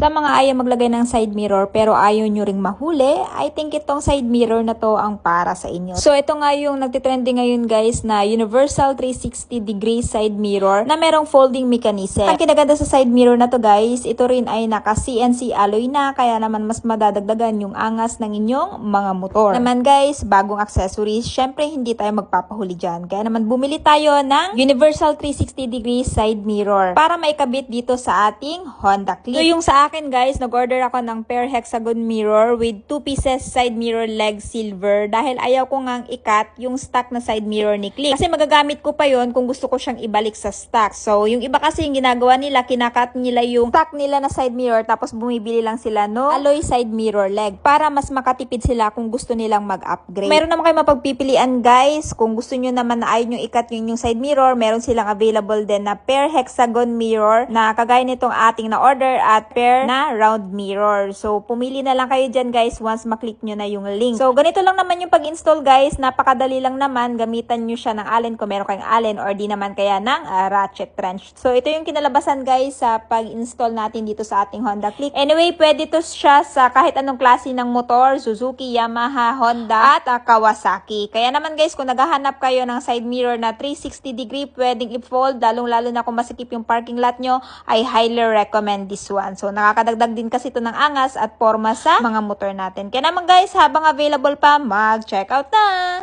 Sa mga ayaw maglagay ng side mirror pero ayaw nyo ring mahuli, I think itong side mirror na to ang para sa inyo. So ito nga yung nagtitrending ngayon guys na universal 360 degree side mirror na merong folding mechanism. Ang kinaganda sa side mirror na to guys, ito rin ay naka CNC alloy na kaya naman mas madadagdagan yung angas ng inyong mga motor. Naman guys, bagong accessories, syempre hindi tayo magpapahuli dyan. Kaya naman bumili tayo ng universal 360 degree side mirror para maikabit dito sa ating Honda Click. So yung sa akin guys, nag-order ako ng pair hexagon mirror with 2 pieces side mirror leg silver dahil ayaw ko ngang ikat yung stock na side mirror ni Click. Kasi magagamit ko pa yon kung gusto ko siyang ibalik sa stock. So yung iba kasi yung ginagawa nila, kinakat nila yung stock nila na side mirror tapos bumibili lang sila no alloy side mirror leg para mas makatipid sila kung gusto nilang mag-upgrade. Meron naman kayo mapagpipilian guys. Kung gusto nyo naman na ayaw nyo ikat yung side mirror, meron silang available din na pair hexagon mirror na kagaya nitong ating na order at pair na round mirror. So, pumili na lang kayo dyan guys once maklik nyo na yung link. So, ganito lang naman yung pag-install guys. Napakadali lang naman. Gamitan nyo siya ng Allen kung meron kayong Allen or di naman kaya ng ratchet wrench. So, ito yung kinalabasan guys sa pag-install natin dito sa ating Honda Click. Anyway, pwede to siya sa kahit anong klase ng motor, Suzuki, Yamaha, Honda, at Kawasaki. Kaya naman guys, kung naghahanap kayo ng side mirror na 360 degree, pwedeng i-fold, lalong-lalo na kung masikip yung parking lot nyo, I highly recommend this one. So, nakakadagdag din kasi ito ng angas at forma sa mga motor natin. Kaya naman guys, habang available pa, mag-check out na!